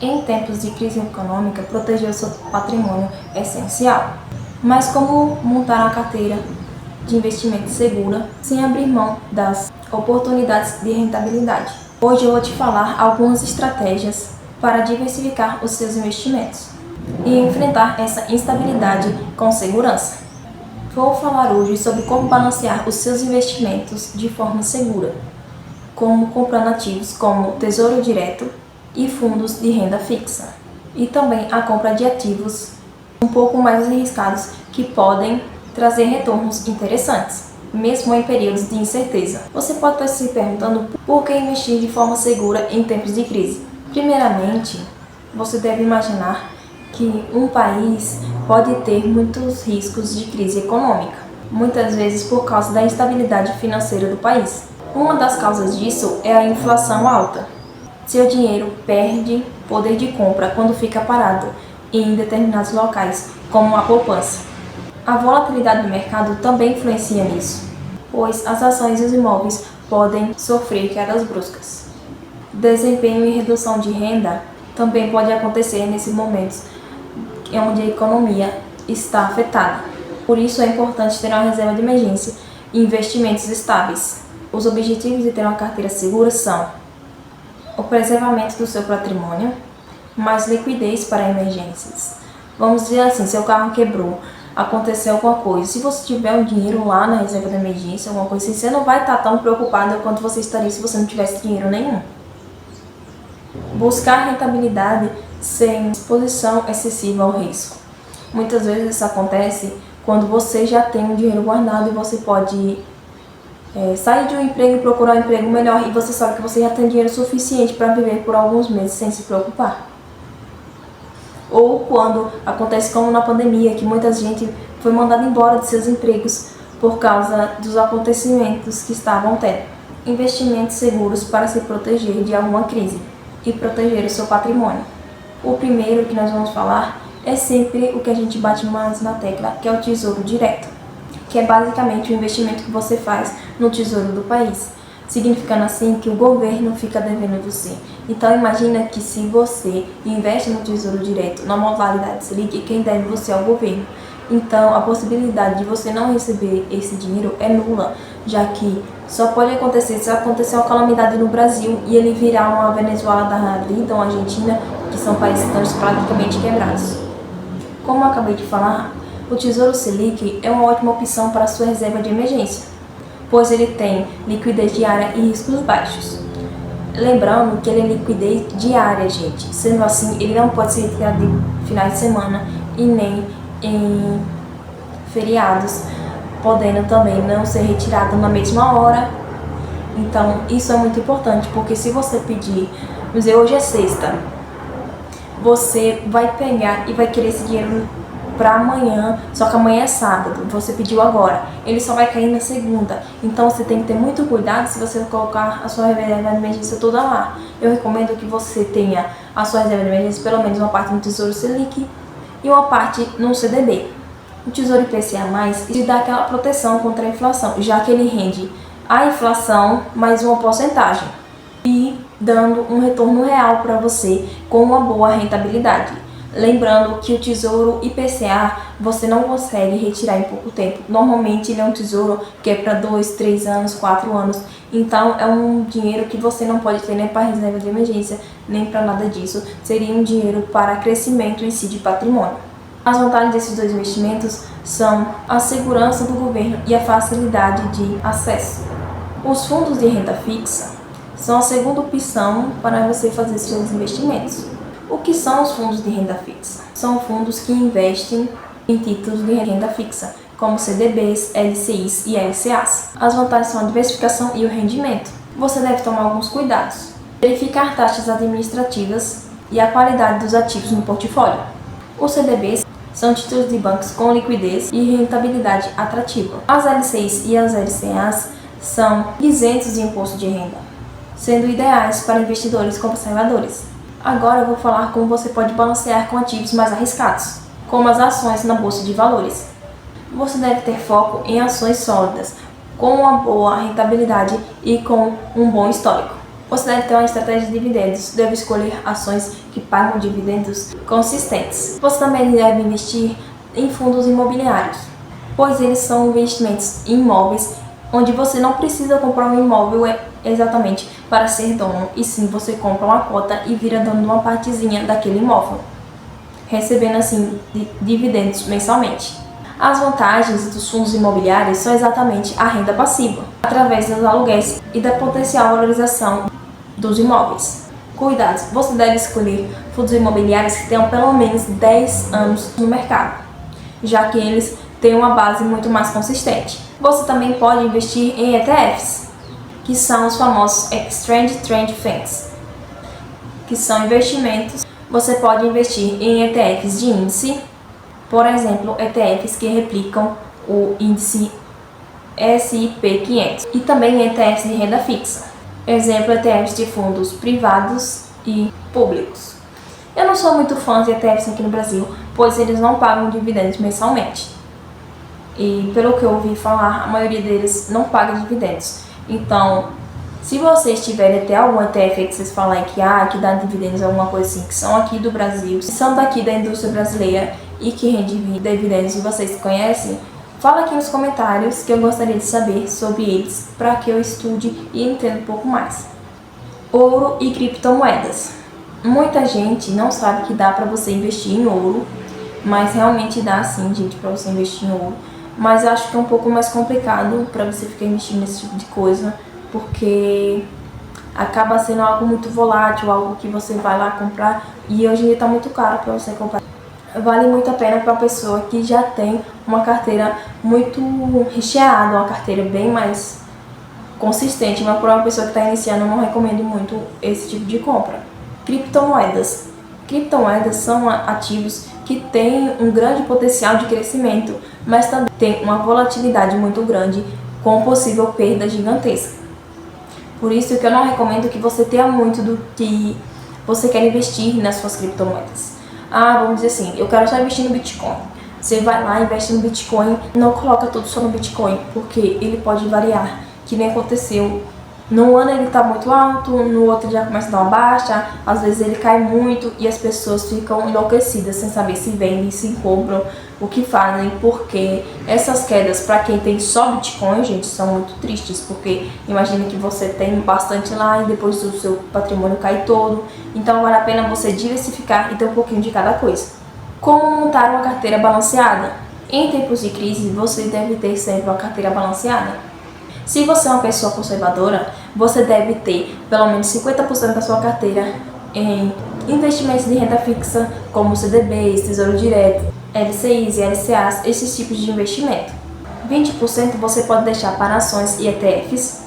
Em tempos de crise econômica, proteger o seu patrimônio é essencial. Mas como montar uma carteira de investimento segura sem abrir mão das oportunidades de rentabilidade? Hoje eu vou te falar algumas estratégias para diversificar os seus investimentos e enfrentar essa instabilidade com segurança. Vou falar hoje sobre como balancear os seus investimentos de forma segura, como comprando ativos como Tesouro Direto e fundos de renda fixa, e também a compra de ativos um pouco mais arriscados que podem trazer retornos interessantes, mesmo em períodos de incerteza. Você pode estar se perguntando por que investir de forma segura em tempos de crise. Primeiramente, você deve imaginar que um país pode ter muitos riscos de crise econômica, muitas vezes por causa da instabilidade financeira do país. Uma das causas disso é a inflação alta. Seu dinheiro perde poder de compra quando fica parado em determinados locais, como a poupança. A volatilidade do mercado também influencia nisso, pois as ações e os imóveis podem sofrer quedas bruscas. Desempenho e redução de renda também pode acontecer nesses momentos onde a economia está afetada. Por isso é importante ter uma reserva de emergência e investimentos estáveis. Os objetivos de ter uma carteira segura são o preservamento do seu patrimônio, mais liquidez para emergências. Vamos dizer assim, seu carro quebrou, aconteceu alguma coisa. Se você tiver um dinheiro lá na reserva de emergência, alguma coisa assim, você não vai estar tão preocupado quanto você estaria se você não tivesse dinheiro nenhum. Buscar rentabilidade sem exposição excessiva ao risco. Muitas vezes isso acontece quando você já tem um dinheiro guardado e você pode sair de um emprego e procurar um emprego melhor e você sabe que você já tem dinheiro suficiente para viver por alguns meses sem se preocupar. Ou quando acontece como na pandemia, que muita gente foi mandada embora de seus empregos por causa dos acontecimentos que estavam tendo. Investimentos seguros para se proteger de alguma crise e proteger o seu patrimônio. O primeiro que nós vamos falar é sempre o que a gente bate mais na tecla, que é o Tesouro Direto, que é basicamente o investimento que você faz no tesouro do país, significando assim que o governo fica devendo você. Então imagina que se você investe no Tesouro Direto, na modalidade Selic, quem deve você é o governo. Então a possibilidade de você não receber esse dinheiro é nula, já que só pode acontecer se acontecer uma calamidade no Brasil e ele virar uma Venezuela da vida, uma Argentina, que são países que estão praticamente quebrados. Como eu acabei de falar, o Tesouro Selic é uma ótima opção para a sua reserva de emergência, pois ele tem liquidez diária e riscos baixos. Lembrando que ele é liquidez diária, gente. Sendo assim, ele não pode ser retirado de finais de semana e nem em feriados, podendo também não ser retirado na mesma hora. Então, isso é muito importante, porque se você pedir, vamos dizer, hoje é sexta, você vai pegar e vai querer esse dinheiro para amanhã, só que amanhã é sábado, você pediu agora, ele só vai cair na segunda. Então você tem que ter muito cuidado se você colocar a sua reserva de emergência toda lá. Eu recomendo que você tenha a sua reserva de emergência pelo menos uma parte no Tesouro Selic e uma parte no CDB. O Tesouro IPCA+, te dá aquela proteção contra a inflação, já que ele rende a inflação mais uma porcentagem e dando um retorno real para você com uma boa rentabilidade. Lembrando que o Tesouro IPCA você não consegue retirar em pouco tempo. Normalmente ele é um tesouro que é para 2, 3 anos, 4 anos. Então é um dinheiro que você não pode ter nem para reserva de emergência, nem para nada disso. Seria um dinheiro para crescimento em si de patrimônio. As vantagens desses dois investimentos são a segurança do governo e a facilidade de acesso. Os fundos de renda fixa são a segunda opção para você fazer seus investimentos. O que são os fundos de renda fixa? São fundos que investem em títulos de renda fixa, como CDBs, LCIs e LCAs. As vantagens são a diversificação e o rendimento. Você deve tomar alguns cuidados. Verificar taxas administrativas e a qualidade dos ativos no portfólio. Os CDBs são títulos de bancos com liquidez e rentabilidade atrativa. As LCIs e as LCAs são isentos de imposto de renda, sendo ideais para investidores conservadores. Agora eu vou falar como você pode balancear com ativos mais arriscados, como as ações na bolsa de valores. Você deve ter foco em ações sólidas, com uma boa rentabilidade e com um bom histórico. Você deve ter uma estratégia de dividendos, deve escolher ações que pagam dividendos consistentes. Você também deve investir em fundos imobiliários, pois eles são investimentos em imóveis onde você não precisa comprar um imóvel exatamente para ser dono, e sim você compra uma cota e vira dono de uma partezinha daquele imóvel, recebendo assim dividendos mensalmente. As vantagens dos fundos imobiliários são exatamente a renda passiva, através dos aluguéis e da potencial valorização dos imóveis. Cuidados: você deve escolher fundos imobiliários que tenham pelo menos 10 anos no mercado, já que eles têm uma base muito mais consistente. Você também pode investir em ETFs, que são os famosos Exchange Traded Funds, que são investimentos. Você pode investir em ETFs de índice, por exemplo, ETFs que replicam o índice S&P 500, e também ETFs de renda fixa, exemplo, ETFs de fundos privados e públicos. Eu não sou muito fã de ETFs aqui no Brasil, pois eles não pagam dividendos mensalmente, e pelo que eu ouvi falar, a maioria deles não paga dividendos. Então, se vocês tiverem até algum ETF que vocês falarem que dá dividendos, alguma coisa assim, que são aqui do Brasil, que são daqui da indústria brasileira e que rende dividendos e vocês conhecem, fala aqui nos comentários que eu gostaria de saber sobre eles para que eu estude e entenda um pouco mais. Ouro e criptomoedas. Muita gente não sabe que dá para você investir em ouro, mas realmente dá sim, gente, para você investir em ouro. Mas eu acho que é um pouco mais complicado para você ficar investindo nesse tipo de coisa, porque acaba sendo algo muito volátil, algo que você vai lá comprar e hoje em dia está muito caro para você comprar. Vale muito a pena para uma pessoa que já tem uma carteira muito recheada, uma carteira bem mais consistente, mas para uma pessoa que está iniciando eu não recomendo muito esse tipo de compra. Criptomoedas. Criptomoedas são ativos que têm um grande potencial de crescimento, mas também tem uma volatilidade muito grande com possível perda gigantesca. Por isso que eu não recomendo que você tenha muito do que você quer investir nas suas criptomoedas. Vamos dizer assim, eu quero só investir no Bitcoin. Você vai lá, investe no Bitcoin, não coloca tudo só no Bitcoin, porque ele pode variar, que nem aconteceu. Num ano ele está muito alto, no outro já começa a dar uma baixa, às vezes ele cai muito e as pessoas ficam enlouquecidas sem saber se vendem, se compram, o que fazem, porque essas quedas, para quem tem só Bitcoin, gente, são muito tristes, porque imagina que você tem bastante lá e depois o seu patrimônio cai todo, então vale a pena você diversificar e ter um pouquinho de cada coisa. Como montar uma carteira balanceada? Em tempos de crise, você deve ter sempre uma carteira balanceada. Se você é uma pessoa conservadora, você deve ter pelo menos 50% da sua carteira em investimentos de renda fixa, como CDBs, Tesouro Direto, LCIs e LCAs, esses tipos de investimento. 20% você pode deixar para ações e ETFs,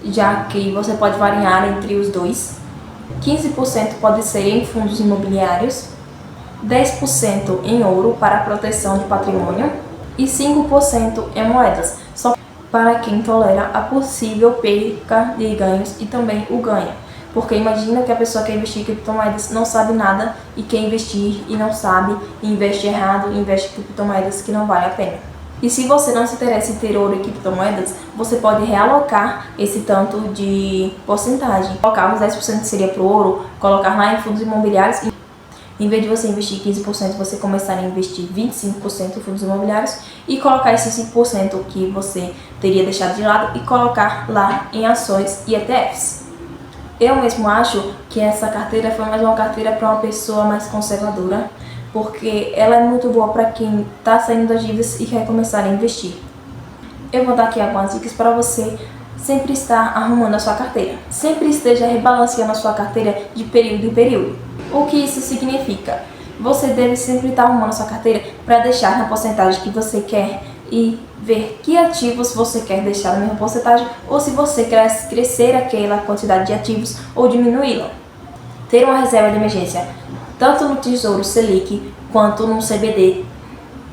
já que você pode variar entre os dois. 15% pode ser em fundos imobiliários, 10% em ouro para proteção de patrimônio e 5% em moedas, só para quem tolera a possível perca de ganhos e também o ganho. Porque imagina que a pessoa quer investir em criptomoedas, não sabe nada e quer investir e não sabe, e investe errado, investe em criptomoedas que não vale a pena. E se você não se interessa em ter ouro e criptomoedas, você pode realocar esse tanto de porcentagem. Colocar uns 10% que seria para o ouro, colocar lá em fundos imobiliários. Em vez de você investir 15%, você começar a investir 25% em fundos imobiliários e colocar esses 5% que você teria deixado de lado e colocar lá em ações e ETFs. Eu mesmo acho que essa carteira foi mais uma carteira para uma pessoa mais conservadora, porque ela é muito boa para quem está saindo das dívidas e quer começar a investir. Eu vou dar aqui algumas dicas para você sempre estar arrumando a sua carteira. Sempre esteja rebalanceando a sua carteira de período em período. O que isso significa? Você deve sempre estar arrumando a sua carteira para deixar na porcentagem que você quer e ver que ativos você quer deixar na mesma porcentagem ou se você quer crescer aquela quantidade de ativos ou diminuí-la. Ter uma reserva de emergência, tanto no Tesouro Selic quanto no CBD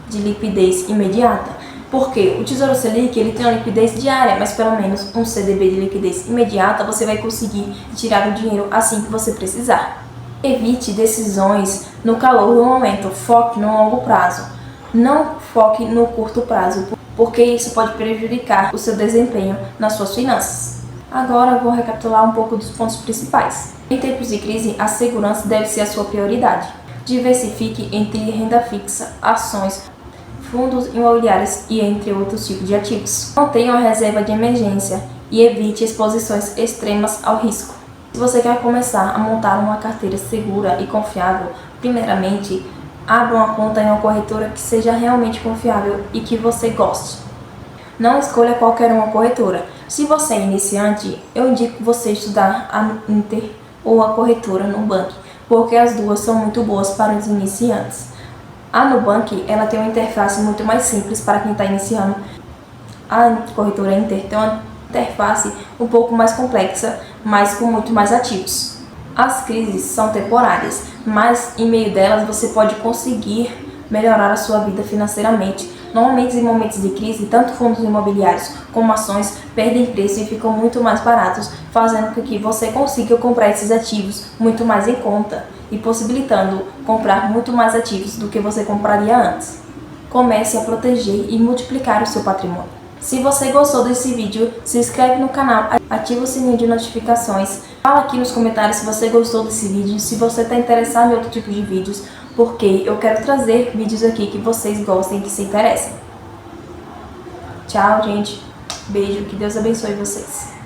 de liquidez imediata. Porque o Tesouro Selic ele tem uma liquidez diária, mas pelo menos um CDB de liquidez imediata você vai conseguir tirar o dinheiro assim que você precisar. Evite decisões no calor do momento, foque no longo prazo. Não foque no curto prazo, porque isso pode prejudicar o seu desempenho nas suas finanças. Agora vou recapitular um pouco dos pontos principais. Em tempos de crise, a segurança deve ser a sua prioridade. Diversifique entre renda fixa, ações, fundos imobiliários e entre outros tipos de ativos. Mantenha uma reserva de emergência e evite exposições extremas ao risco. Se você quer começar a montar uma carteira segura e confiável, primeiramente, abra uma conta em uma corretora que seja realmente confiável e que você goste. Não escolha qualquer uma corretora. Se você é iniciante, eu indico você estudar a Inter ou a corretora Nubank, porque as duas são muito boas para os iniciantes. A Nubank, ela tem uma interface muito mais simples para quem está iniciando. A corretora Inter tem uma interface um pouco mais complexa, mas com muito mais ativos. As crises são temporárias, mas em meio delas você pode conseguir melhorar a sua vida financeiramente. Normalmente, em momentos de crise, tanto fundos imobiliários como ações perdem preço e ficam muito mais baratos, fazendo com que você consiga comprar esses ativos muito mais em conta e possibilitando comprar muito mais ativos do que você compraria antes. Comece a proteger e multiplicar o seu patrimônio. Se você gostou desse vídeo, se inscreve no canal, ativa o sininho de notificações. Fala aqui nos comentários se você gostou desse vídeo, se você está interessado em outro tipo de vídeos, porque eu quero trazer vídeos aqui que vocês gostem e que se interessem. Tchau, gente. Beijo. Que Deus abençoe vocês.